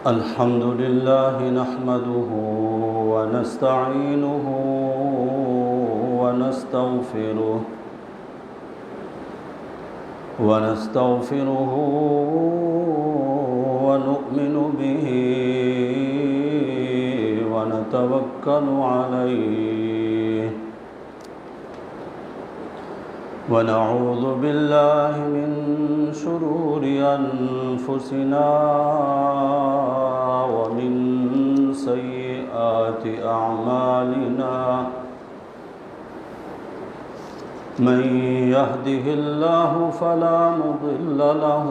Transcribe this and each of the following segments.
الحمد لله نحمده ونستعينه ونستغفره ونؤمن به ونتوكل عليه ونعوذ بالله من شرور أنفسنا ومن سيئات أعمالنا من يهده الله فلا مضل له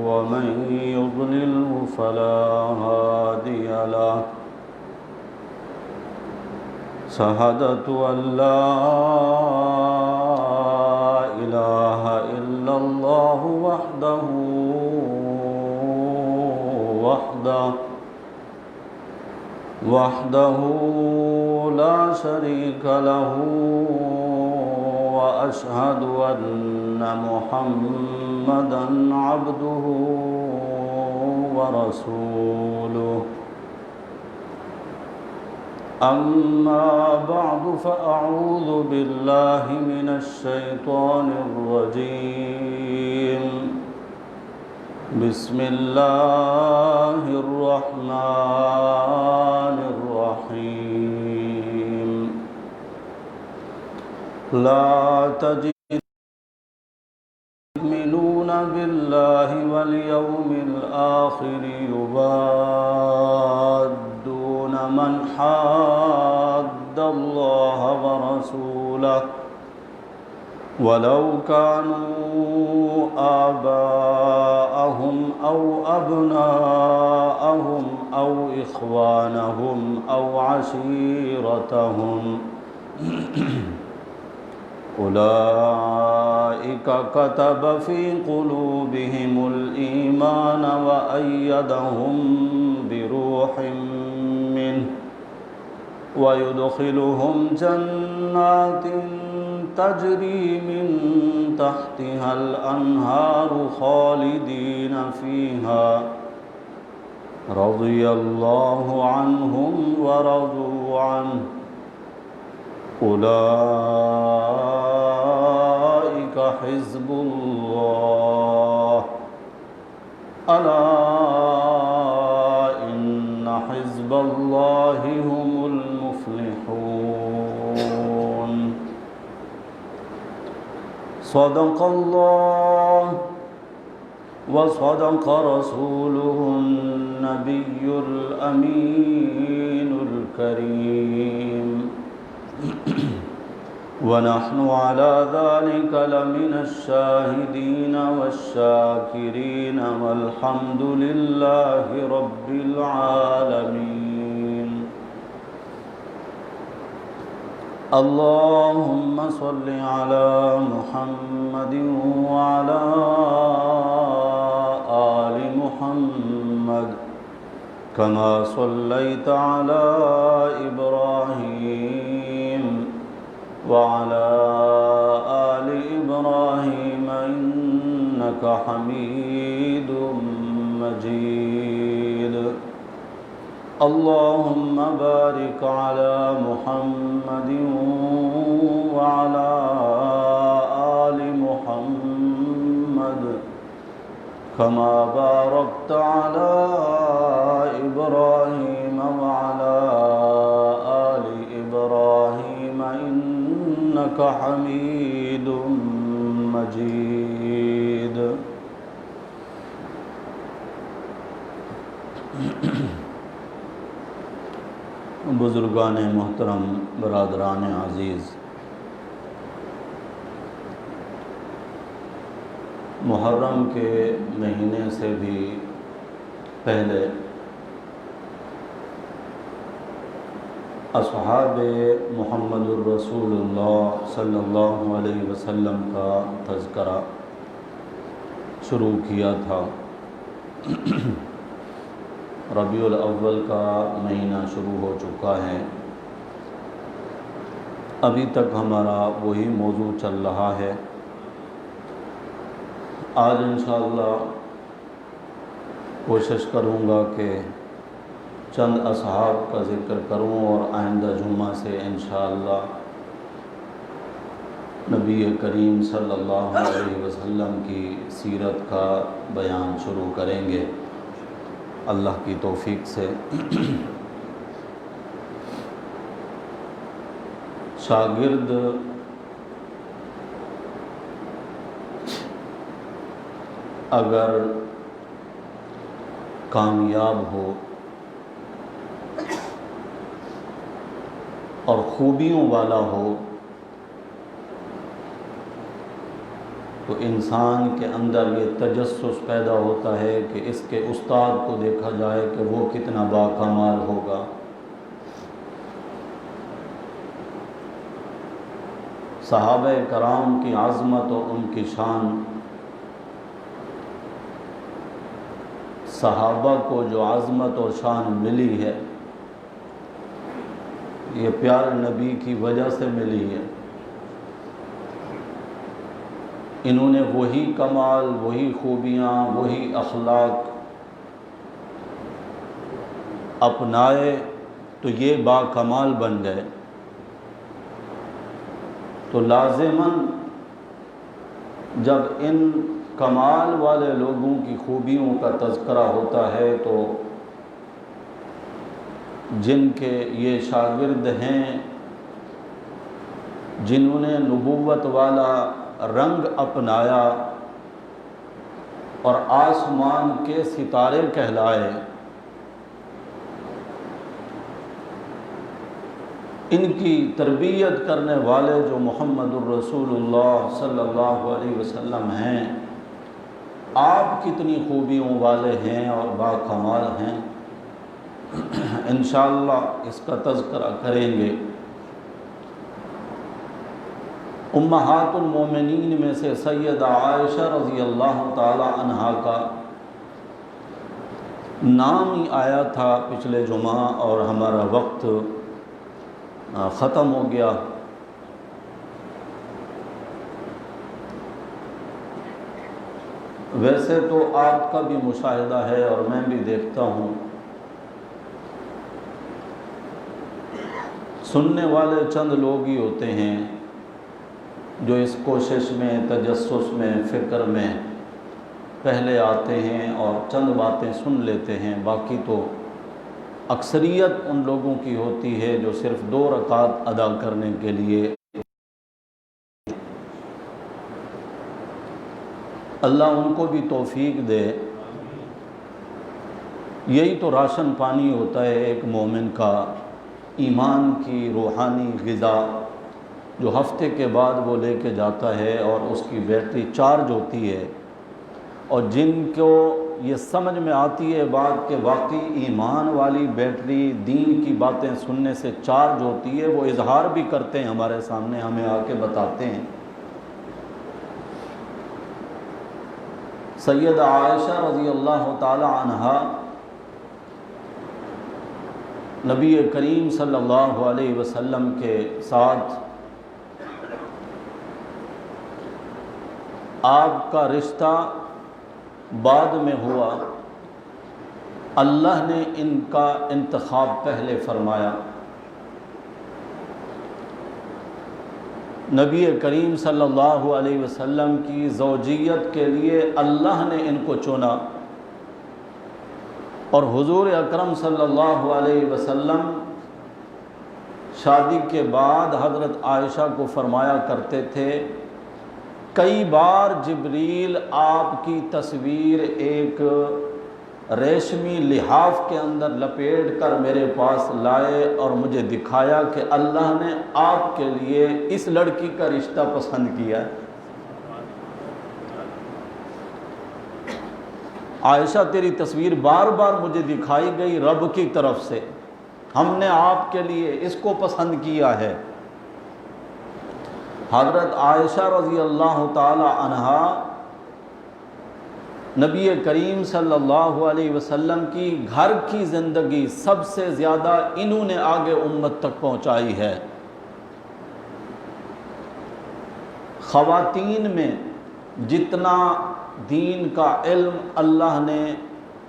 ومن يضلله فلا هادي له شهادة أن لا إله إلا الله وحده لا شريك له وأشهد أن محمدًا عبده ورسوله أما بعد فأعوذ بالله من الشيطان الرجيم بسم الله الرحمن الرحيم لا تجد يؤمنون بالله واليوم الآخر يوادون من حاد الله ورسوله ولو كانوا آباءهم أو أبناءهم أو إخوانهم أو عشيرتهم أولئك كتب في قلوبهم الإيمان وأيدهم بروح منه ويدخلهم جنات تجري من تحتها الأنهار خالدين فيها رضي الله عنهم ورضوا عنه أولئك حزب الله ألا إن حزب الله هم المفلحون صدق الله وصدق رسوله النبي الأمين الكريم ونحن على ذلك لمن الشاهدين والشاكرين والحمد لله رب العالمين اللهم صل على محمد وعلى آل محمد كما صليت على إبراهيم وعلى آل إبراهيم إنك حميد مجيد اللهم بارك على محمد وعلى آل محمد كما باركت على إبراهيم وعلى آل إبراهيم إنك حميد مجيد بزرگان محترم، برادران عزیز، محرم کے مہینے سے بھی پہلے اصحاب محمد الرسول اللہ صلی اللہ علیہ وسلم کا تذکرہ شروع کیا تھا۔ ربیع الاول کا مہینہ شروع ہو چکا ہے، ابھی تک ہمارا وہی موضوع چل رہا ہے۔ آج انشاءاللہ کوشش کروں گا کہ چند اصحاب کا ذکر کروں اور آئندہ جمعہ سے انشاءاللہ نبی کریم صلی اللہ علیہ وسلم کی سیرت کا بیان شروع کریں گے اللہ کی توفیق سے۔ شاگرد اگر کامیاب ہو اور خوبیوں والا ہو تو انسان کے اندر یہ تجسس پیدا ہوتا ہے کہ اس کے استاد کو دیکھا جائے کہ وہ کتنا باکمال ہوگا۔ صحابہ کرام کی عظمت اور ان کی شان، صحابہ کو جو عظمت اور شان ملی ہے یہ پیارے نبی کی وجہ سے ملی ہے۔ انہوں نے وہی کمال، وہی خوبیاں، وہی اخلاق اپنائے تو یہ باکمال بن گئے۔ تو لازماً جب ان کمال والے لوگوں کی خوبیوں کا تذکرہ ہوتا ہے تو جن کے یہ شاگرد ہیں جنہوں نے نبوت والا رنگ اپنایا اور آسمان کے ستارے کہلائے، ان کی تربیت کرنے والے جو محمد الرسول اللہ صلی اللہ علیہ وسلم ہیں، آپ کتنی خوبیوں والے ہیں اور باکمال ہیں، انشاءاللہ اس کا تذکرہ کریں گے۔ امہات المومنین میں سے سیدہ عائشہ رضی اللہ تعالی عنہا کا نام ہی آیا تھا پچھلے جمعہ اور ہمارا وقت ختم ہو گیا۔ ویسے تو آپ کا بھی مشاہدہ ہے اور میں بھی دیکھتا ہوں، سننے والے چند لوگ ہی ہوتے ہیں جو اس کوشش میں، تجسس میں، فکر میں پہلے آتے ہیں اور چند باتیں سن لیتے ہیں، باقی تو اکثریت ان لوگوں کی ہوتی ہے جو صرف 2 رکعت ادا کرنے کے لیے۔ اللہ ان کو بھی توفیق دے۔ یہی تو راشن پانی ہوتا ہے ایک مومن کا، ایمان کی روحانی غذا جو ہفتے کے بعد وہ لے کے جاتا ہے اور اس کی بیٹری چارج ہوتی ہے، اور جن کو یہ سمجھ میں آتی ہے بات کہ واقعی ایمان والی بیٹری دین کی باتیں سننے سے چارج ہوتی ہے، وہ اظہار بھی کرتے ہیں ہمارے سامنے، ہمیں آ کے بتاتے ہیں۔ سیدہ عائشہ رضی اللہ تعالی عنہا نبی کریم صلی اللہ علیہ وسلم کے ساتھ آپ کا رشتہ بعد میں ہوا، اللہ نے ان کا انتخاب پہلے فرمایا۔ نبی کریم صلی اللہ علیہ وسلم کی زوجیت کے لیے اللہ نے ان کو چنا، اور حضور اکرم صلی اللہ علیہ وسلم شادی کے بعد حضرت عائشہ کو فرمایا کرتے تھے، کئی بار جبریل آپ کی تصویر ایک ریشمی لحاف کے اندر لپیٹ کر میرے پاس لائے اور مجھے دکھایا کہ اللہ نے آپ کے لیے اس لڑکی کا رشتہ پسند کیا۔ عائشہ تیری تصویر بار بار مجھے دکھائی گئی رب کی طرف سے، ہم نے آپ کے لیے اس کو پسند کیا ہے۔ حضرت عائشہ رضی اللہ تعالی عنہا نبی کریم صلی اللہ علیہ وسلم کی گھر کی زندگی سب سے زیادہ انہوں نے آگے امت تک پہنچائی ہے۔ خواتین میں جتنا دین کا علم اللہ نے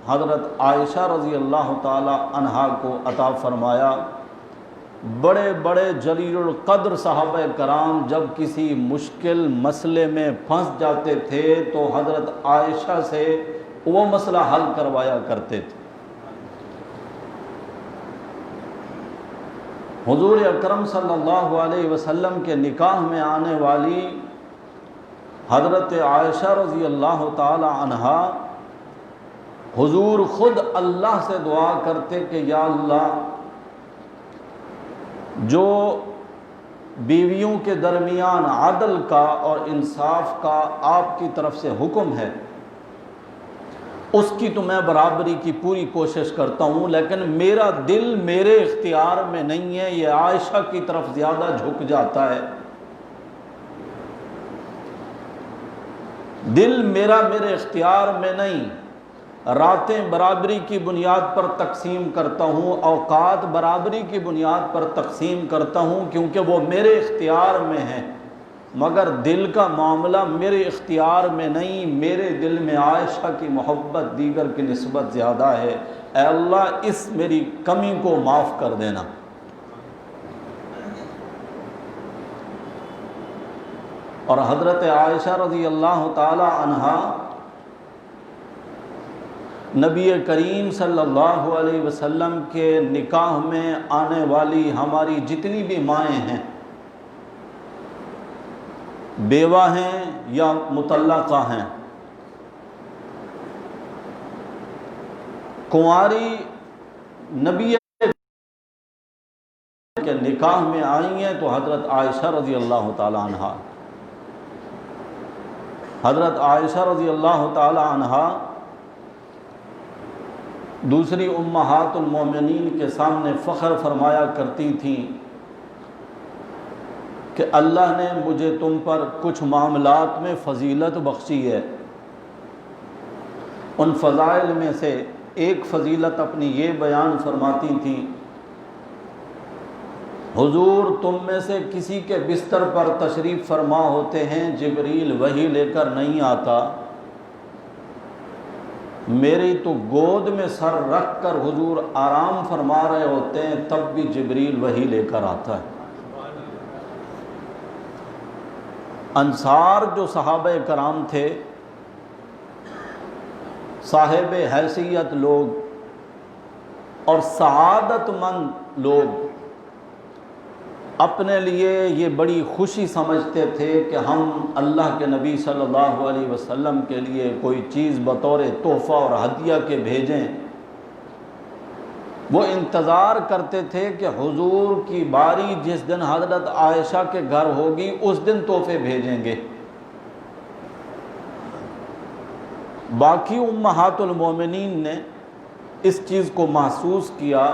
حضرت عائشہ رضی اللہ تعالی عنہا کو عطا فرمایا۔ بڑے بڑے جلیل القدر صحابہ کرام جب کسی مشکل مسئلے میں پھنس جاتے تھے تو حضرت عائشہ سے وہ مسئلہ حل کروایا کرتے تھے۔ حضور اکرم صلی اللہ علیہ وسلم کے نکاح میں آنے والی حضرت عائشہ رضی اللہ تعالی عنہا حضور خود اللہ سے دعا کرتے کہ یا اللہ، جو بیویوں کے درمیان عدل کا اور انصاف کا آپ کی طرف سے حکم ہے، اس کی تو میں برابری کی پوری کوشش کرتا ہوں، لیکن میرا دل میرے اختیار میں نہیں ہے، یہ عائشہ کی طرف زیادہ جھک جاتا ہے۔ دل میرا میرے اختیار میں نہیں، راتیں برابری کی بنیاد پر تقسیم کرتا ہوں، اوقات برابری کی بنیاد پر تقسیم کرتا ہوں کیونکہ وہ میرے اختیار میں ہیں، مگر دل کا معاملہ میرے اختیار میں نہیں، میرے دل میں عائشہ کی محبت دیگر کی نسبت زیادہ ہے، اے اللہ اس میری کمی کو معاف کر دینا۔ اور حضرت عائشہ رضی اللہ تعالی عنہا نبی کریم صلی اللہ علیہ وسلم کے نکاح میں آنے والی ہماری جتنی بھی مائیں ہیں، بیوہ ہیں یا مطلقہ ہیں، کنواری نبی کے نکاح میں آئی ہیں تو حضرت عائشہ رضی اللہ تعالی عنہا، حضرت عائشہ رضی اللہ تعالی عنہا دوسری امہات المومنین کے سامنے فخر فرمایا کرتی تھیں کہ اللہ نے مجھے تم پر کچھ معاملات میں فضیلت بخشی ہے۔ ان فضائل میں سے ایک فضیلت اپنی یہ بیان فرماتی تھیں، حضور تم میں سے کسی کے بستر پر تشریف فرما ہوتے ہیں، جبریل وحی لے کر نہیں آتا، میری تو گود میں سر رکھ کر حضور آرام فرما رہے ہوتے ہیں، تب بھی جبریل وحی لے کر آتا ہے۔ انصار جو صحابہ کرام تھے، صاحب حیثیت لوگ اور سعادت مند لوگ، اپنے لیے یہ بڑی خوشی سمجھتے تھے کہ ہم اللہ کے نبی صلی اللہ علیہ وسلم کے لیے کوئی چیز بطور تحفہ اور ہدیہ کے بھیجیں۔ وہ انتظار کرتے تھے کہ حضور کی باری جس دن حضرت عائشہ کے گھر ہوگی اس دن تحفے بھیجیں گے۔ باقی امہات المومنین نے اس چیز کو محسوس کیا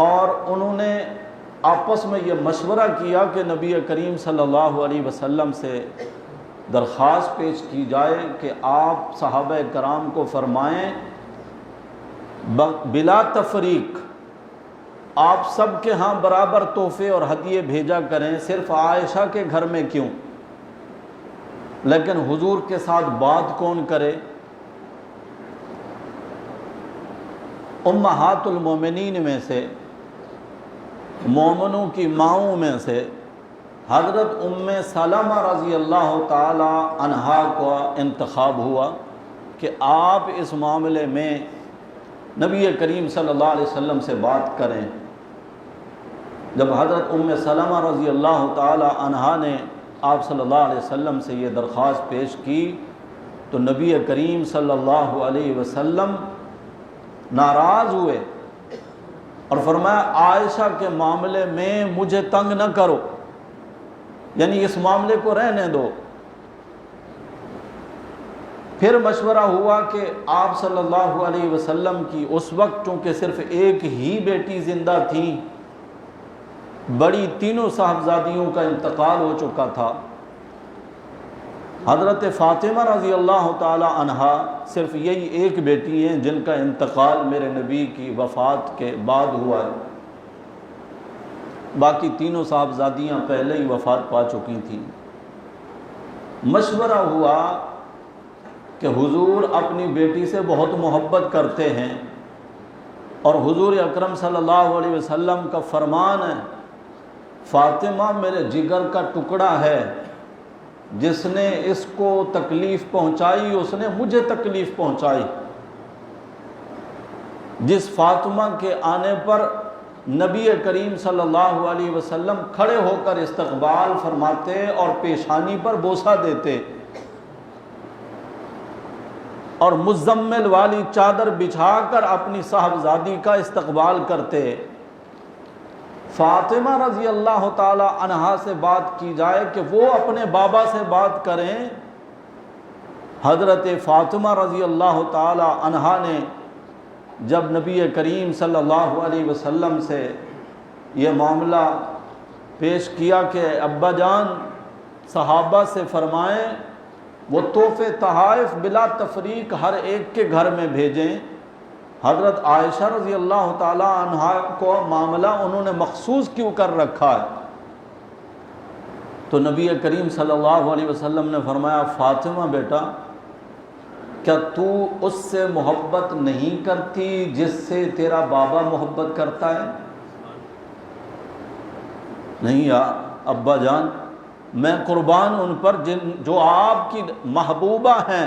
اور انہوں نے آپس میں یہ مشورہ کیا کہ نبی کریم صلی اللہ علیہ وسلم سے درخواست پیش کی جائے کہ آپ صحابہ کرام کو فرمائیں بلا تفریق آپ سب کے ہاں برابر تحفے اور ہدیے بھیجا کریں، صرف عائشہ کے گھر میں کیوں؟ لیکن حضور کے ساتھ بات کون کرے؟ امہات المومنین میں سے، مومنوں کی ماؤں میں سے حضرت ام سلمہ رضی اللہ تعالی عنہا کا انتخاب ہوا کہ آپ اس معاملے میں نبی کریم صلی اللہ علیہ وسلم سے بات کریں۔ جب حضرت ام سلمہ رضی اللہ تعالی عنہا نے آپ صلی اللہ علیہ وسلم سے یہ درخواست پیش کی تو نبی کریم صلی اللہ علیہ وسلم ناراض ہوئے اور فرمایا عائشہ کے معاملے میں مجھے تنگ نہ کرو، یعنی اس معاملے کو رہنے دو۔ پھر مشورہ ہوا کہ آپ صلی اللہ علیہ وسلم کی اس وقت چونکہ صرف ایک ہی بیٹی زندہ تھی، بڑی تینوں صاحبزادیوں کا انتقال ہو چکا تھا، حضرت فاطمہ رضی اللہ تعالی عنہا صرف یہی ایک بیٹی ہیں جن کا انتقال میرے نبی کی وفات کے بعد ہوا ہے، باقی تینوں صاحبزادیاں پہلے ہی وفات پا چکی تھیں۔ مشورہ ہوا کہ حضور اپنی بیٹی سے بہت محبت کرتے ہیں، اور حضور اکرم صلی اللہ علیہ وسلم کا فرمان ہے فاطمہ میرے جگر کا ٹکڑا ہے، جس نے اس کو تکلیف پہنچائی اس نے مجھے تکلیف پہنچائی۔ جس فاطمہ کے آنے پر نبی کریم صلی اللہ علیہ وسلم کھڑے ہو کر استقبال فرماتے اور پیشانی پر بوسہ دیتے، اور مزمل والی چادر بچھا کر اپنی صاحبزادی کا استقبال کرتے۔ فاطمہ رضی اللہ تعالی عنہا سے بات کی جائے کہ وہ اپنے بابا سے بات کریں، حضرت فاطمہ رضی اللہ تعالی عنہا نے جب نبی کریم صلی اللہ علیہ وسلم سے یہ معاملہ پیش کیا کہ ابا جان صحابہ سے فرمائیں وہ تحفے تحائف بلا تفریق ہر ایک کے گھر میں بھیجیں، حضرت عائشہ رضی اللہ تعالی عنہا کو معاملہ انہوں نے مخصوص کیوں کر رکھا ہے؟ تو نبی کریم صلی اللہ علیہ وسلم نے فرمایا فاطمہ بیٹا، کیا تو اس سے محبت نہیں کرتی جس سے تیرا بابا محبت کرتا ہے؟ نہیں یا ابا جان، میں قربان ان پر جو آپ کی محبوبہ ہیں،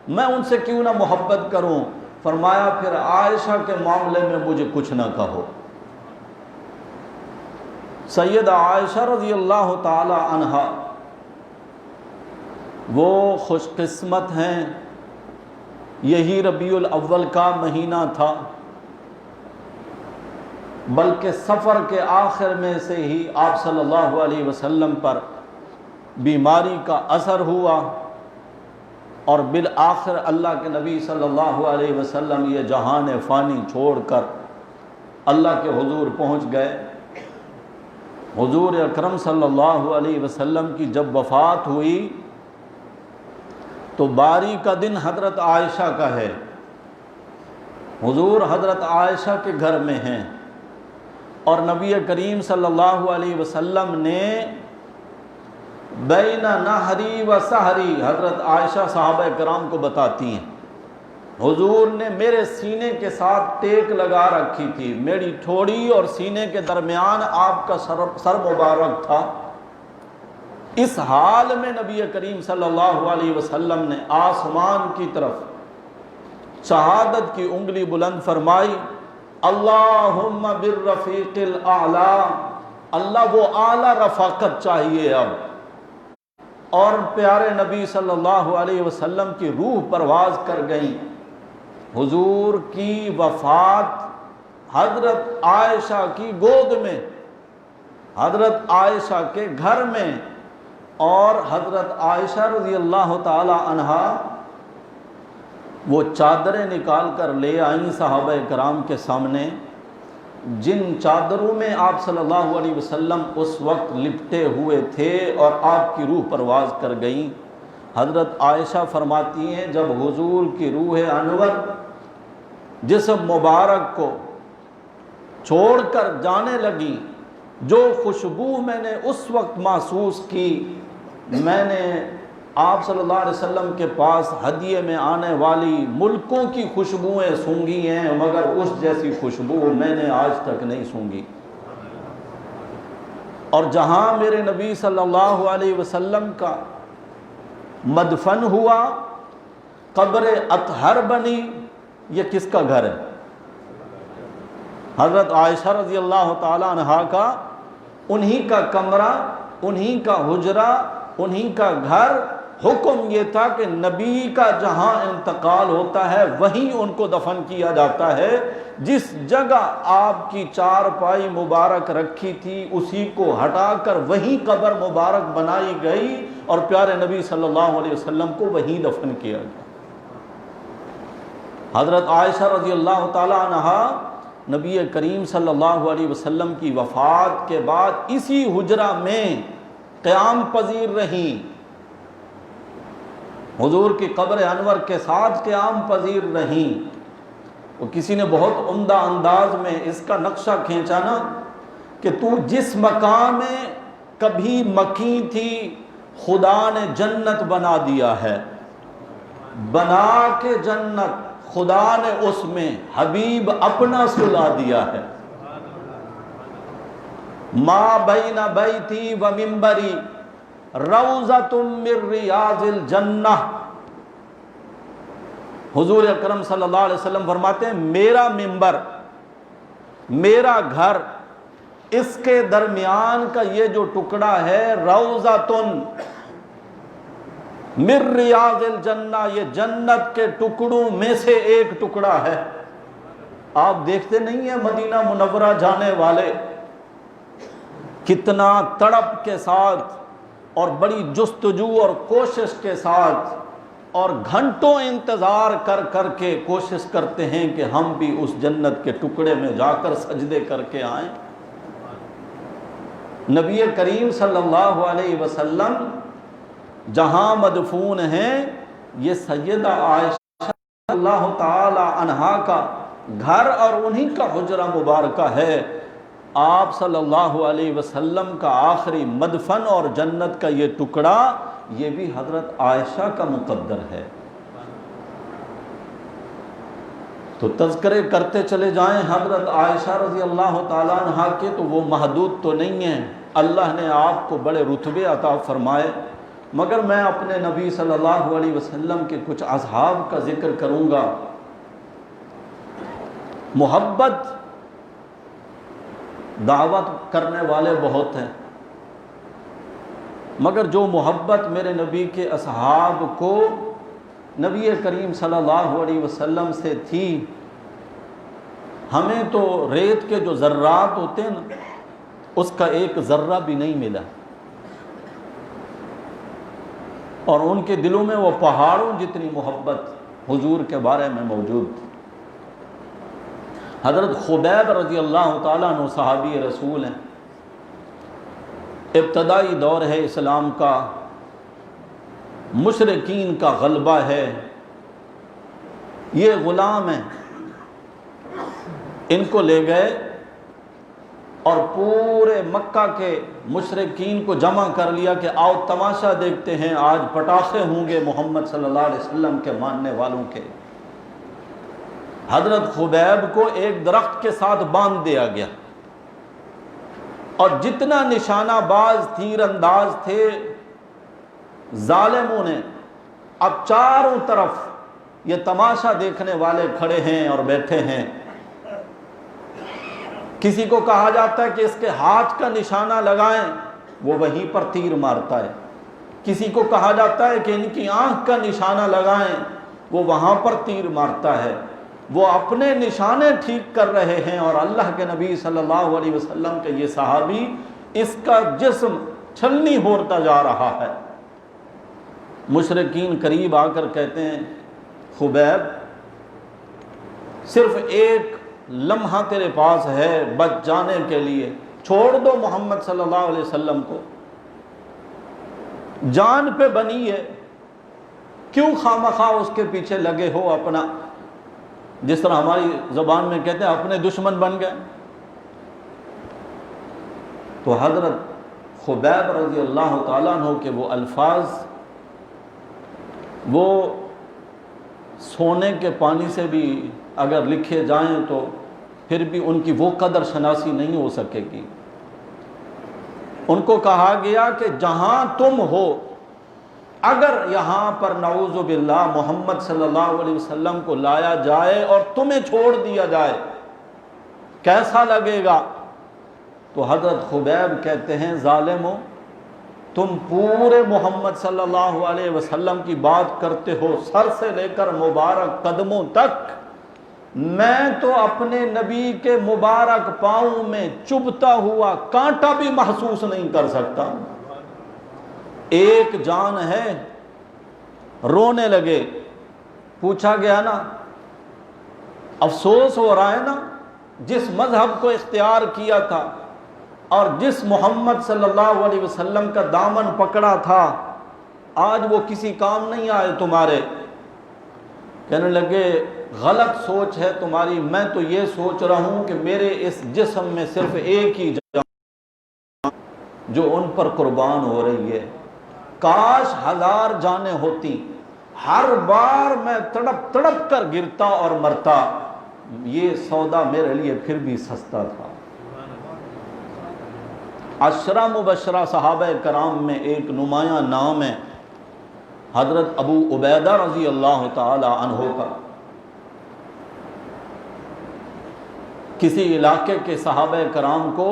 میں ان سے کیوں نہ محبت کروں؟ فرمایا پھر عائشہ کے معاملے میں مجھے کچھ نہ کہو۔ سیدہ عائشہ رضی اللہ تعالی عنہا وہ خوش قسمت ہیں، یہی ربیع الاول کا مہینہ تھا، بلکہ سفر کے آخر میں سے ہی آپ صلی اللہ علیہ وسلم پر بیماری کا اثر ہوا، اور بالآخر اللہ کے نبی صلی اللہ علیہ وسلم یہ جہان فانی چھوڑ کر اللہ کے حضور پہنچ گئے۔ حضور اکرم صلی اللہ علیہ وسلم کی جب وفات ہوئی تو باری کا دن حضرت عائشہ کا ہے، حضور حضرت عائشہ کے گھر میں ہیں، اور نبی کریم صلی اللہ علیہ وسلم نے بین نہری و سحری، حضرت عائشہ صحابہ کرام کو بتاتی ہیں، حضور نے میرے سینے کے ساتھ ٹیک لگا رکھی تھی، میری ٹھوڑی اور سینے کے درمیان آپ کا سر مبارک تھا۔ اس حال میں نبی کریم صلی اللہ علیہ وسلم نے آسمان کی طرف شہادت کی انگلی بلند فرمائی، اللہم بالرفیق الاعلی، اللہ وہ اعلیٰ رفاقت چاہیے اب، اور پیارے نبی صلی اللہ علیہ وسلم کی روح پرواز کر گئی۔ حضور کی وفات حضرت عائشہ کی گود میں، حضرت عائشہ کے گھر میں، اور حضرت عائشہ رضی اللہ تعالی عنہا وہ چادریں نکال کر لے آئیں صحابہ کرام کے سامنے، جن چادروں میں آپ صلی اللہ علیہ وسلم اس وقت لپٹے ہوئے تھے اور آپ کی روح پرواز کر گئیں۔ حضرت عائشہ فرماتی ہیں جب حضور کی روح انور جسم مبارک کو چھوڑ کر جانے لگی، جو خوشبو میں نے اس وقت محسوس کی، میں نے آپ صلی اللہ علیہ وسلم کے پاس ہدیے میں آنے والی ملکوں کی خوشبوئیں سونگھی ہیں، مگر اس جیسی خوشبو میں نے آج تک نہیں سونگھی۔ اور جہاں میرے نبی صلی اللہ علیہ وسلم کا مدفن ہوا، قبر اطہر بنی، یہ کس کا گھر ہے؟ حضرت عائشہ رضی اللہ تعالی عنہا کا، انہی کا کمرہ، انہی کا حجرہ، انہی کا گھر۔ حکم یہ تھا کہ نبی کا جہاں انتقال ہوتا ہے وہیں ان کو دفن کیا جاتا ہے، جس جگہ آپ کی چارپائی مبارک رکھی تھی اسی کو ہٹا کر وہیں قبر مبارک بنائی گئی، اور پیارے نبی صلی اللہ علیہ وسلم کو وہیں دفن کیا گیا۔ حضرت عائشہ رضی اللہ تعالی عنہا نبی کریم صلی اللہ علیہ وسلم کی وفات کے بعد اسی حجرہ میں قیام پذیر رہیں، حضور کی قبر انور کے ساتھ قیام پذیر رہیں۔ وہ کسی نے بہت عمدہ انداز میں اس کا نقشہ کھینچا نا کہ تو جس مقام میں کبھی مکیں تھی خدا نے جنت بنا دیا ہے، بنا کے جنت خدا نے اس میں حبیب اپنا سلا دیا ہے۔ ما بین بیتی و منبری روضۃ من ریاض الجنہ۔ حضور اکرم صلی اللہ علیہ وسلم فرماتے ہیں میرا منبر، میرا گھر، اس کے درمیان کا یہ جو ٹکڑا ہے روضۃ من ریاض الجنہ، یہ جنت کے ٹکڑوں میں سے ایک ٹکڑا ہے۔ آپ دیکھتے نہیں ہیں مدینہ منورہ جانے والے کتنا تڑپ کے ساتھ اور بڑی جستجو اور کوشش کے ساتھ اور گھنٹوں انتظار کر کر کے کوشش کرتے ہیں کہ ہم بھی اس جنت کے ٹکڑے میں جا کر سجدے کر کے آئیں۔ نبی کریم صلی اللہ علیہ وسلم جہاں مدفون ہیں یہ سیدہ عائشہ اللہ تعالی عنہا کا گھر اور انہی کا حجرہ مبارکہ ہے۔ آپ صلی اللہ علیہ وسلم کا آخری مدفن اور جنت کا یہ ٹکڑا یہ بھی حضرت عائشہ کا مقدر ہے۔ تو تذکرے کرتے چلے جائیں حضرت عائشہ رضی اللہ تعالیٰ عنہا کے تو وہ محدود تو نہیں ہیں، اللہ نے آپ کو بڑے رتبے عطا فرمائے، مگر میں اپنے نبی صلی اللہ علیہ وسلم کے کچھ اصحاب کا ذکر کروں گا۔ محبت دعوت کرنے والے بہت ہیں، مگر جو محبت میرے نبی کے اصحاب کو نبی کریم صلی اللہ علیہ وسلم سے تھی، ہمیں تو ریت کے جو ذرات ہوتے ہیں نا اس کا ایک ذرہ بھی نہیں ملا، اور ان کے دلوں میں وہ پہاڑوں جتنی محبت حضور کے بارے میں موجود تھی۔ حضرت خبیب رضی اللہ تعالیٰ عنہ صحابی رسول ہیں، ابتدائی دور ہے اسلام کا، مشرکین کا غلبہ ہے، یہ غلام ہیں، ان کو لے گئے اور پورے مکہ کے مشرکین کو جمع کر لیا کہ آؤ تماشا دیکھتے ہیں، آج پٹاخے ہوں گے محمد صلی اللہ علیہ وسلم کے ماننے والوں کے۔ حضرت خبیب کو ایک درخت کے ساتھ باندھ دیا گیا، اور جتنا نشانہ باز تیر انداز تھے ظالموں نے، اب چاروں طرف یہ تماشا دیکھنے والے کھڑے ہیں اور بیٹھے ہیں۔ کسی کو کہا جاتا ہے کہ اس کے ہاتھ کا نشانہ لگائیں، وہ وہیں پر تیر مارتا ہے۔ کسی کو کہا جاتا ہے کہ ان کی آنکھ کا نشانہ لگائیں، وہ وہاں پر تیر مارتا ہے۔ وہ اپنے نشانے ٹھیک کر رہے ہیں اور اللہ کے نبی صلی اللہ علیہ وسلم کے یہ صحابی اس کا جسم چھلنی ہوتا جا رہا ہے۔ مشرکین قریب آ کر کہتے ہیں خبیب صرف ایک لمحہ تیرے پاس ہے بچ جانے کے لیے، چھوڑ دو محمد صلی اللہ علیہ وسلم کو، جان پہ بنی ہے، کیوں خامخواہ اس کے پیچھے لگے ہو، اپنا جس طرح ہماری زبان میں کہتے ہیں اپنے دشمن بن گئے۔ تو حضرت خبیب رضی اللہ تعالیٰ عنہ کے وہ الفاظ، وہ سونے کے پانی سے بھی اگر لکھے جائیں تو پھر بھی ان کی وہ قدر شناسی نہیں ہو سکے گی۔ ان کو کہا گیا کہ جہاں تم ہو، اگر یہاں پر نعوذ باللہ محمد صلی اللہ علیہ وسلم کو لایا جائے اور تمہیں چھوڑ دیا جائے کیسا لگے گا؟ تو حضرت خبیب کہتے ہیں ظالمو، تم پورے محمد صلی اللہ علیہ وسلم کی بات کرتے ہو سر سے لے کر مبارک قدموں تک، میں تو اپنے نبی کے مبارک پاؤں میں چبھتا ہوا کانٹا بھی محسوس نہیں کر سکتا۔ ایک جان ہے، رونے لگے۔ پوچھا گیا نا، افسوس ہو رہا ہے نا، جس مذہب کو اختیار کیا تھا اور جس محمد صلی اللہ علیہ وسلم کا دامن پکڑا تھا، آج وہ کسی کام نہیں آئے تمہارے۔ کہنے لگے غلط سوچ ہے تمہاری، میں تو یہ سوچ رہا ہوں کہ میرے اس جسم میں صرف ایک ہی جان جو ان پر قربان ہو رہی ہے، کاش 1000 جانیں ہوتی، ہر بار میں تڑپ تڑپ کر گرتا اور مرتا، یہ سودا میرے لیے پھر بھی سستا تھا۔ عشرہ مبشرہ صحابہ کرام میں ایک نمایاں نام ہے حضرت ابو عبیدہ رضی اللہ تعالی عنہ کا۔ کسی علاقے کے صحابہ کرام کو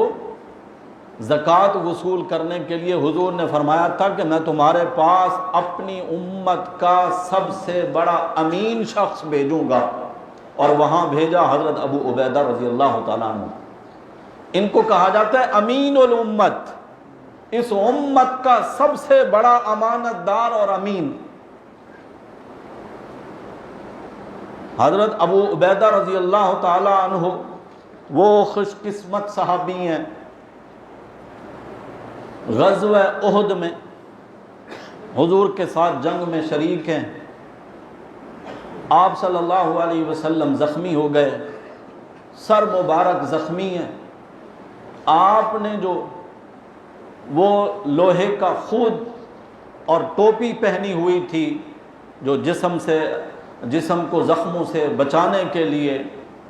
زکوٰۃ وصول کرنے کے لیے حضور نے فرمایا تھا کہ میں تمہارے پاس اپنی امت کا سب سے بڑا امین شخص بھیجوں گا، اور وہاں بھیجا حضرت ابو عبیدہ رضی اللہ تعالیٰ عنہ۔ ان کو کہا جاتا ہے امین الامت، اس امت کا سب سے بڑا امانت دار اور امین۔ حضرت ابو عبیدہ رضی اللہ تعالیٰ عنہ وہ خوش قسمت صحابی ہیں، غزوہ احد میں حضور کے ساتھ جنگ میں شریک ہیں۔ آپ صلی اللہ علیہ وسلم زخمی ہو گئے، سر مبارک زخمی ہے۔ آپ نے جو وہ لوہے کا خود اور ٹوپی پہنی ہوئی تھی جو جسم کو زخموں سے بچانے کے لیے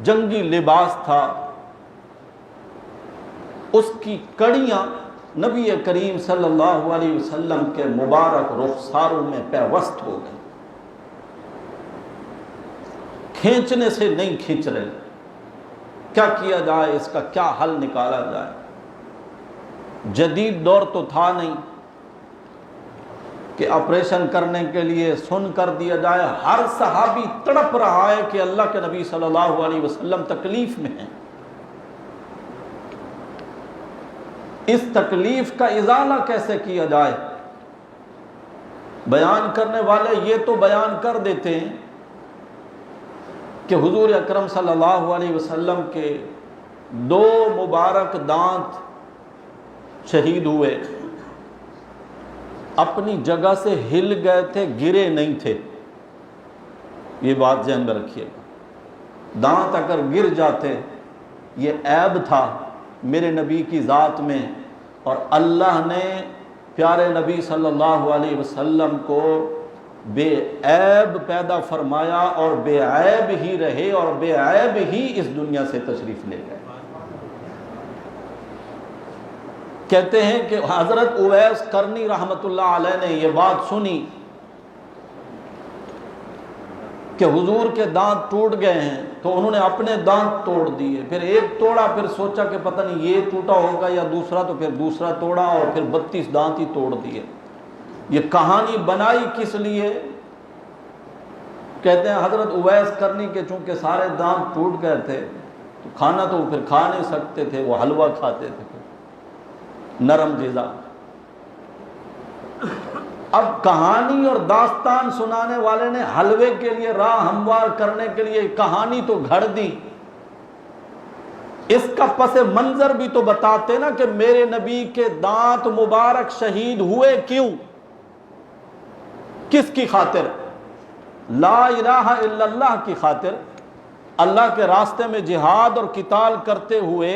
جنگی لباس تھا، اس کی کڑیاں نبی کریم صلی اللہ علیہ وسلم کے مبارک رخساروں میں پیوست ہو گئی، کھینچنے سے نہیں کھینچ رہے۔ کیا کیا جائے، اس کا کیا حل نکالا جائے؟ جدید دور تو تھا نہیں کہ آپریشن کرنے کے لیے سن کر دیا جائے۔ ہر صحابی تڑپ رہا ہے کہ اللہ کے نبی صلی اللہ علیہ وسلم تکلیف میں ہیں، اس تکلیف کا ازالہ کیسے کیا جائے؟ بیان کرنے والے یہ تو بیان کر دیتے ہیں کہ حضور اکرم صلی اللہ علیہ وسلم کے 2 مبارک دانت شہید ہوئے، اپنی جگہ سے ہل گئے تھے، گرے نہیں تھے۔ یہ بات ذہن میں رکھیے گا، دانت اگر گر جاتے یہ عیب تھا میرے نبی کی ذات میں، اور اللہ نے پیارے نبی صلی اللہ علیہ وسلم کو بے عیب پیدا فرمایا، اور بے عیب ہی رہے اور بے عیب ہی اس دنیا سے تشریف لے گئے۔ کہتے ہیں کہ حضرت اویس قرنی رحمت اللہ علیہ نے یہ بات سنی کہ حضور کے دانت ٹوٹ گئے ہیں، تو انہوں نے اپنے دانت توڑ دیے، پھر ایک توڑا، پھر سوچا کہ پتہ نہیں یہ ٹوٹا ہوگا یا دوسرا، تو پھر دوسرا توڑا، اور پھر 32 دانت ہی توڑ دیے۔ یہ کہانی بنائی کس لیے؟ کہتے ہیں حضرت اویس قرنی کے چونکہ سارے دانت ٹوٹ گئے تھے تو کھانا تو پھر کھا نہیں سکتے تھے، وہ حلوہ کھاتے تھے، نرم غذا۔ اب کہانی اور داستان سنانے والے نے حلوے کے لیے راہ ہموار کرنے کے لیے کہانی تو گھڑ دی، اس کا پس منظر بھی تو بتاتے نا کہ میرے نبی کے دانت مبارک شہید ہوئے کیوں، کس کی خاطر؟ لا الہ الا اللہ کی خاطر، اللہ کے راستے میں جہاد اور قتال کرتے ہوئے،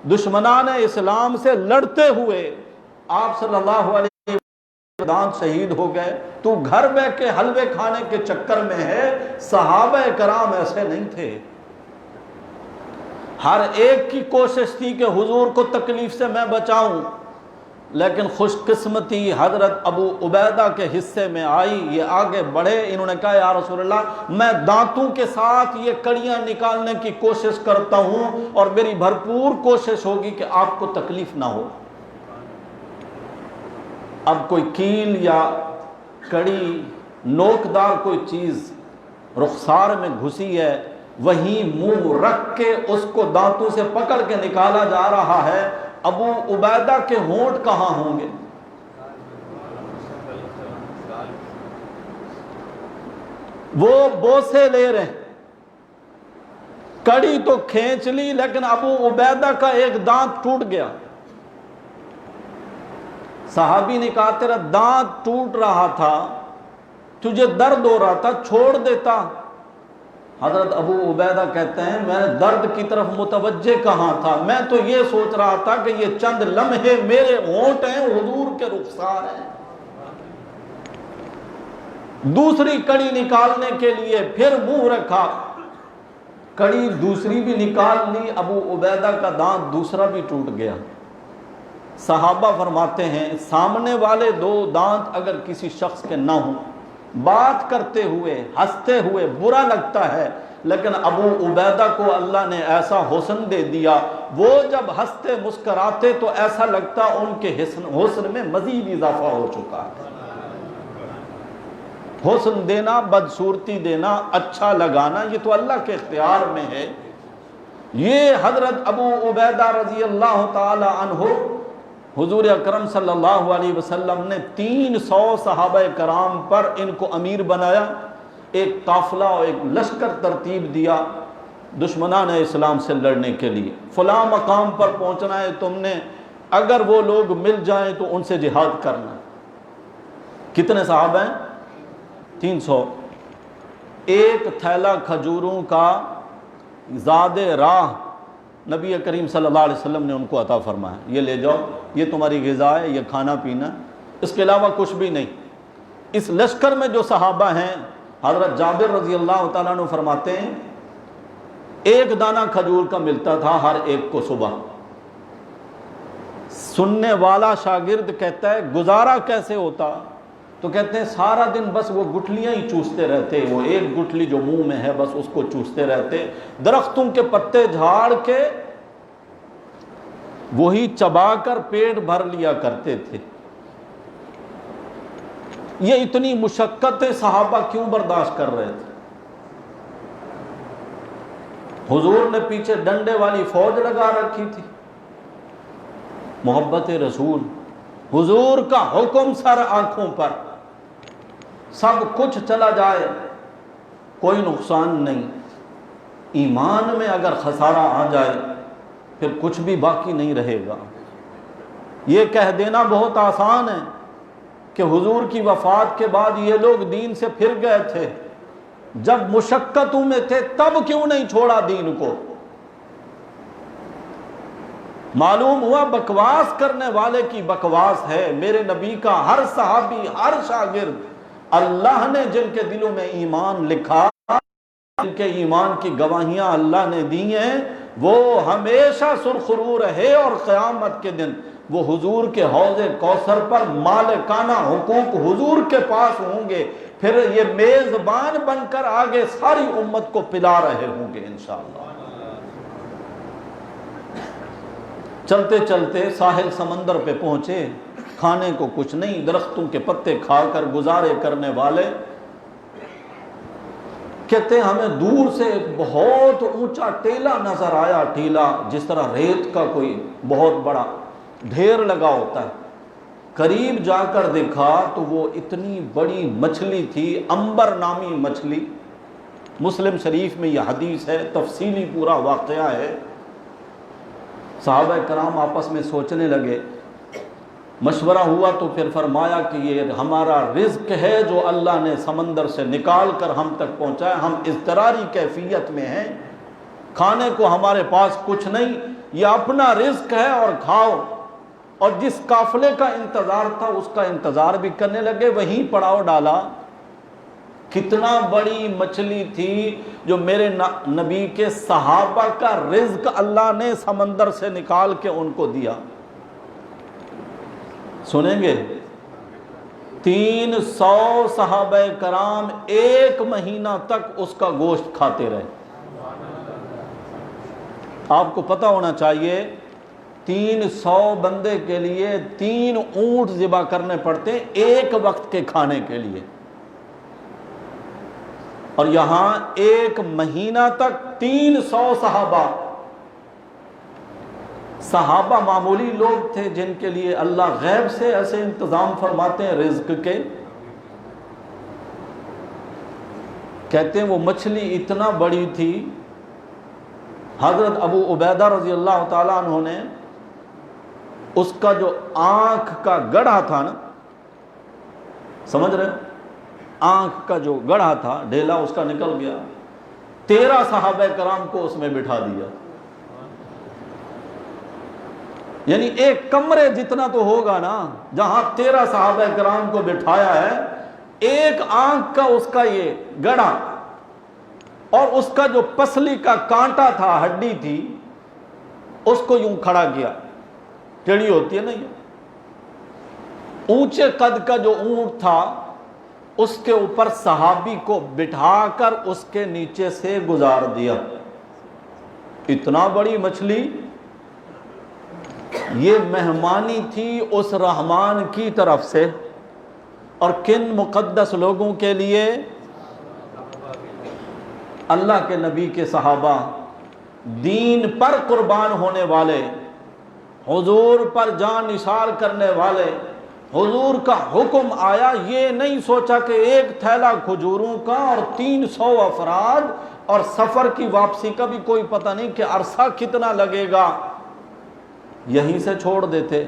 دشمنان اسلام سے لڑتے ہوئے آپ صلی اللہ علیہ وسلم دانت شہید ہو گئے۔ تو گھر بیٹھ کے حلوے کھانے کے چکر میں ہے، صحابہ کرام ایسے نہیں تھے۔ ہر ایک کی کوشش تھی کہ حضور کو تکلیف سے میں بچاؤں، لیکن خوش قسمتی حضرت ابو عبیدہ کے حصے میں آئی، یہ آگے بڑھے، انہوں نے کہا یا رسول اللہ میں دانتوں کے ساتھ یہ کڑیاں نکالنے کی کوشش کرتا ہوں، اور میری بھرپور کوشش ہوگی کہ آپ کو تکلیف نہ ہو۔ اب کوئی کیل یا کڑی نوکدار کوئی چیز رخسار میں گھسی ہے، وہیں منہ رکھ کے اس کو دانتوں سے پکڑ کے نکالا جا رہا ہے۔ ابو عبیدہ کے ہونٹ کہاں ہوں گے؟ وہ بوسے لے رہے، کڑی تو کھینچ لی لیکن ابو عبیدہ کا ایک دانت ٹوٹ گیا۔ صحابی نے کہا تیرا دانت ٹوٹ رہا تھا، تجھے درد ہو رہا تھا، چھوڑ دیتا۔ حضرت ابو عبیدہ کہتے ہیں میں نے درد کی طرف متوجہ کہاں تھا، میں تو یہ سوچ رہا تھا کہ یہ چند لمحے میرے ہونٹ ہیں، حضور کے رخسار ہیں۔ دوسری کڑی نکالنے کے لیے پھر منہ رکھا، کڑی دوسری بھی نکال لی، ابو عبیدہ کا دانت دوسرا بھی ٹوٹ گیا۔ صحابہ فرماتے ہیں سامنے والے دو دانت اگر کسی شخص کے نہ ہوں، بات کرتے ہوئے ہنستے ہوئے برا لگتا ہے، لیکن ابو عبیدہ کو اللہ نے ایسا حسن دے دیا، وہ جب ہنستے مسکراتے تو ایسا لگتا ان کے حسن میں مزید اضافہ ہو چکا ہے۔ حسن دینا، بدصورتی دینا، اچھا لگانا، یہ تو اللہ کے اختیار میں ہے۔ یہ حضرت ابو عبیدہ رضی اللہ تعالی عنہ، حضور اکرم صلی اللہ علیہ وسلم نے 300 صحابہ کرام پر ان کو امیر بنایا، ایک قافلہ اور ایک لشکر ترتیب دیا دشمنان اسلام سے لڑنے کے لیے۔ فلاں مقام پر پہنچنا ہے تم نے، اگر وہ لوگ مل جائیں تو ان سے جہاد کرنا۔ کتنے صحابہ ہیں؟ 300۔ ایک تھیلا کھجوروں کا زاد راہ نبی کریم صلی اللہ علیہ وسلم نے ان کو عطا فرمایا، یہ لے جاؤ، یہ تمہاری غذا ہے، یہ کھانا پینا، اس کے علاوہ کچھ بھی نہیں۔ اس لشکر میں جو صحابہ ہیں، حضرت جابر رضی اللہ تعالیٰ عنہ فرماتے ہیں ایک دانہ کھجور کا ملتا تھا ہر ایک کو صبح۔ سننے والا شاگرد کہتا ہے گزارا کیسے ہوتا؟ تو کہتے ہیں سارا دن بس وہ گٹھلیاں ہی چوستے رہتے، وہ ایک گٹھلی جو منہ میں ہے بس اس کو چوستے رہتے، درختوں کے پتے جھاڑ کے وہی چبا کر پیٹ بھر لیا کرتے تھے۔ یہ اتنی مشقتیں صحابہ کیوں برداشت کر رہے تھے؟ حضور نے پیچھے ڈنڈے والی فوج لگا رکھی تھی، محبت رسول، حضور کا حکم سر آنکھوں پر، سب کچھ چلا جائے کوئی نقصان نہیں، ایمان میں اگر خسارہ آ جائے پھر کچھ بھی باقی نہیں رہے گا۔ یہ کہہ دینا بہت آسان ہے کہ حضور کی وفات کے بعد یہ لوگ دین سے پھر گئے تھے، جب مشقتوں میں تھے تب کیوں نہیں چھوڑا دین کو؟ معلوم ہوا بکواس کرنے والے کی بکواس ہے۔ میرے نبی کا ہر صحابی، ہر شاگرد، اللہ نے جن کے دلوں میں ایمان لکھا، جن کے ایمان کی گواہیاں اللہ نے دی ہیں، وہ ہمیشہ سرخرو رہے، اور قیامت کے دن وہ حضور کے حوض کوثر پر مالکانہ حقوق حضور کے پاس ہوں گے، پھر یہ میزبان بن کر آگے ساری امت کو پلا رہے ہوں گے انشاءاللہ۔ چلتے چلتے ساحل سمندر پہ پہنچے، کھانے کو کچھ نہیں، درختوں کے پتے کھا کر گزارے کرنے والے کہتے ہیں ہمیں دور سے ایک بہت اونچا ٹیلا نظر آیا، ٹیلا جس طرح ریت کا کوئی بہت بڑا ڈھیر لگا ہوتا ہے۔ قریب جا کر دیکھا تو وہ اتنی بڑی مچھلی تھی، عنبر نامی مچھلی، مسلم شریف میں یہ حدیث ہے، تفصیلی پورا واقعہ ہے۔ صحابہ کرام آپس میں سوچنے لگے، مشورہ ہوا تو پھر فرمایا کہ یہ ہمارا رزق ہے جو اللہ نے سمندر سے نکال کر ہم تک پہنچایا، ہم اضطراری کیفیت میں ہیں، کھانے کو ہمارے پاس کچھ نہیں، یہ اپنا رزق ہے اور کھاؤ۔ اور جس قافلے کا انتظار تھا اس کا انتظار بھی کرنے لگے، وہیں پڑاؤ ڈالا۔ کتنا بڑی مچھلی تھی جو میرے نبی کے صحابہ کا رزق اللہ نے سمندر سے نکال کے ان کو دیا۔ سنیں گے 300 صحابہ کرام 1 مہینہ تک اس کا گوشت کھاتے رہے۔ آپ کو پتہ ہونا چاہیے 300 بندے کے لیے 3 اونٹ ذبح کرنے پڑتے ہیں ایک وقت کے کھانے کے لیے، اور یہاں 1 مہینہ تک 300 صحابہ معمولی لوگ تھے جن کے لیے اللہ غیب سے ایسے انتظام فرماتے ہیں رزق کے۔ کہتے ہیں وہ مچھلی اتنا بڑی تھی، حضرت ابو عبیدہ رضی اللہ تعالیٰ عنہ نے اس کا جو آنکھ کا گڑھا تھا نا، سمجھ رہے ہیں، آنکھ کا جو گڑھا تھا ڈھیلا اس کا نکل گیا، 13 صحابہ کرام کو اس میں بٹھا دیا۔ یعنی ایک کمرے جتنا تو ہوگا نا، جہاں 13 صحابہ کرام کو بٹھایا ہے، ایک آنکھ کا اس کا یہ گڑا اور اس کا جو پسلی کا کانٹا تھا، ہڈی تھی، اس کو یوں کھڑا کیا، ٹیڑھی ہوتی ہے نا یہ، اونچے قد کا جو اونٹ تھا اس کے اوپر صحابی کو بٹھا کر اس کے نیچے سے گزار دیا۔ اتنا بڑی مچھلی، یہ مہمانی تھی اس رحمان کی طرف سے، اور کن مقدس لوگوں کے لیے؟ اللہ کے نبی کے صحابہ، دین پر قربان ہونے والے، حضور پر جان نثار کرنے والے۔ حضور کا حکم آیا، یہ نہیں سوچا کہ ایک تھیلا کھجوروں کا اور 300 افراد اور سفر کی واپسی کا بھی کوئی پتہ نہیں کہ عرصہ کتنا لگے گا، یہیں سے چھوڑ دیتے،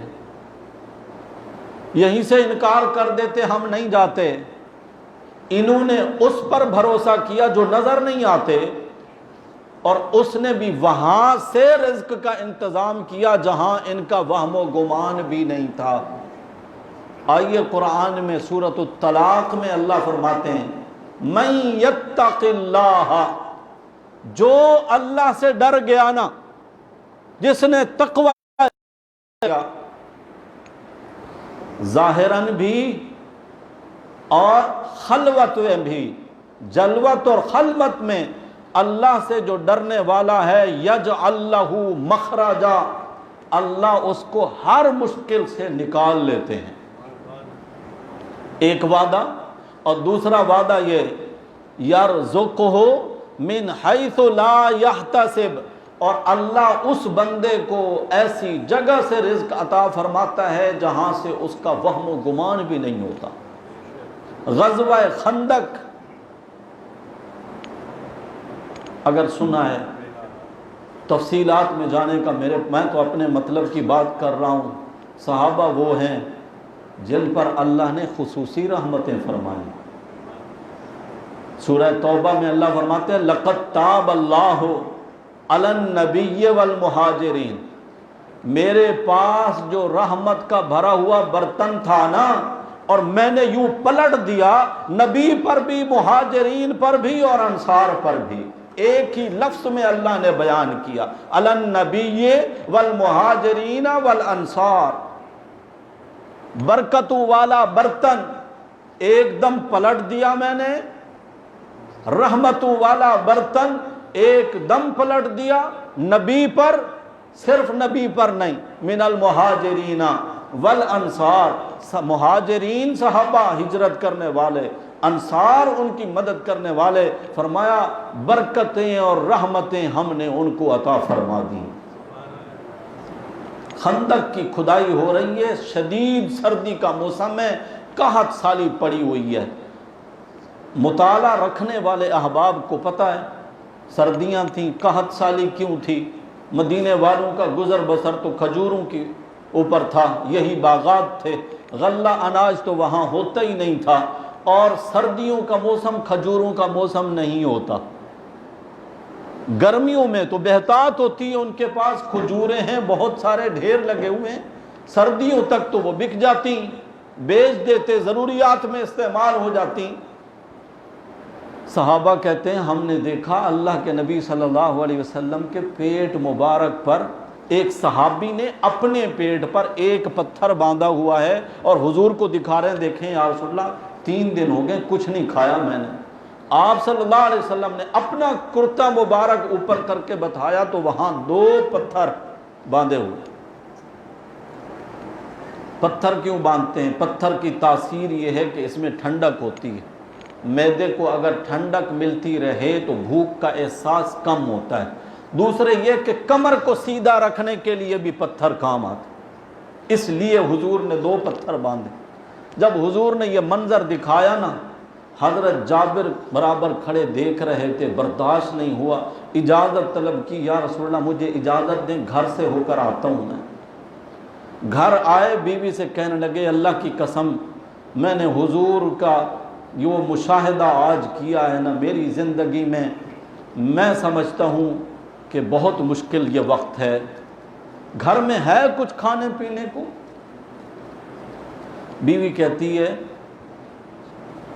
یہیں سے انکار کر دیتے، ہم نہیں جاتے۔ انہوں نے اس پر بھروسہ کیا جو نظر نہیں آتے، اور اس نے بھی وہاں سے رزق کا انتظام کیا جہاں ان کا وہم و گمان بھی نہیں تھا۔ آئیے قرآن میں سورۃ الطلاق میں اللہ فرماتے ہیں، من یتق اللہ، جو اللہ سے ڈر گیا نا، جس نے تقوی کیا ظاہراً بھی اور خلوت میں بھی، جلوت اور خلوت میں اللہ سے جو ڈرنے والا ہے، یجعل لہ مخرجا، اللہ اس کو ہر مشکل سے نکال لیتے ہیں۔ ایک وعدہ، اور دوسرا وعدہ یہ یرزقہ من حیث لا یحتسب، اور اللہ اس بندے کو ایسی جگہ سے رزق عطا فرماتا ہے جہاں سے اس کا وہم و گمان بھی نہیں ہوتا۔ غزوہ خندق اگر سنا ہے، تفصیلات میں جانے کا میں تو اپنے مطلب کی بات کر رہا ہوں، صحابہ وہ ہیں جن پر اللہ نے خصوصی رحمتیں فرمائی۔ سورہ توبہ میں اللہ فرماتے ہیں، لقد تاب اللہ علی النبی والمہاجرین، میرے پاس جو رحمت کا بھرا ہوا برتن تھا نا، اور میں نے یوں پلٹ دیا، نبی پر بھی، مہاجرین پر بھی اور انصار پر بھی، ایک ہی لفظ میں اللہ نے بیان کیا، علی النبی والمہاجرین والانصار، برکتوں والا برتن ایک دم پلٹ دیا میں نے، رحمتوں والا برتن ایک دم پلٹ دیا، نبی پر، صرف نبی پر نہیں، من المہاجرین والانصار، مہاجرین صحابہ ہجرت کرنے والے، انصار ان کی مدد کرنے والے، فرمایا برکتیں اور رحمتیں ہم نے ان کو عطا فرما دی۔ خندق کی کھدائی ہو رہی ہے، شدید سردی کا موسم ہے، قحط سالی پڑی ہوئی ہے۔ مطالعہ رکھنے والے احباب کو پتہ ہے سردیاں تھیں، قحط سالی کیوں تھی؟ مدینے والوں کا گزر بسر تو کھجوروں کے اوپر تھا، یہی باغات تھے، غلہ اناج تو وہاں ہوتا ہی نہیں تھا، اور سردیوں کا موسم کھجوروں کا موسم نہیں ہوتا۔ گرمیوں میں تو بہتات ہوتی ہے، ان کے پاس کھجوریں ہیں بہت سارے، ڈھیر لگے ہوئے ہیں، سردیوں تک تو وہ بک جاتی، بیچ دیتے، ضروریات میں استعمال ہو جاتی۔ صحابہ کہتے ہیں ہم نے دیکھا اللہ کے نبی صلی اللہ علیہ وسلم کے پیٹ مبارک پر، ایک صحابی نے اپنے پیٹ پر ایک پتھر باندھا ہوا ہے، اور حضور کو دکھا رہے ہیں، دیکھیں یا رسول اللہ 3 دن ہو گئے کچھ نہیں کھایا میں نے۔ آپ صلی اللہ علیہ وسلم نے اپنا کرتا مبارک اوپر کر کے بتایا تو وہاں 2 پتھر باندھے ہوئے۔ پتھر کیوں باندھتے ہیں؟ پتھر کی تاثیر یہ ہے کہ اس میں ٹھنڈک ہوتی ہے، معدے کو اگر ٹھنڈک ملتی رہے تو بھوک کا احساس کم ہوتا ہے۔ دوسرے یہ کہ کمر کو سیدھا رکھنے کے لیے بھی پتھر کام آتے، اس لیے حضور نے 2 پتھر باندھے۔ جب حضور نے یہ منظر دکھایا نا، حضرت جابر برابر کھڑے دیکھ رہے تھے، برداشت نہیں ہوا، اجازت طلب کی، یا رسول اللہ مجھے اجازت دیں، گھر سے ہو کر آتا ہوں میں۔ گھر آئے، بیوی سے کہنے لگے اللہ کی قسم میں نے حضور کا یہ مشاہدہ آج کیا ہے نا میری زندگی میں سمجھتا ہوں کہ بہت مشکل یہ وقت ہے، گھر میں ہے کچھ کھانے پینے کو؟ بیوی کہتی ہے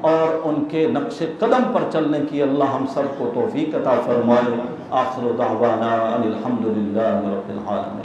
اور ان کے نقش قدم پر چلنے کی اللہ ہم سب کو توفیق عطا فرمائے۔ آخر دعوانا ان الحمد للہ رب العالمین۔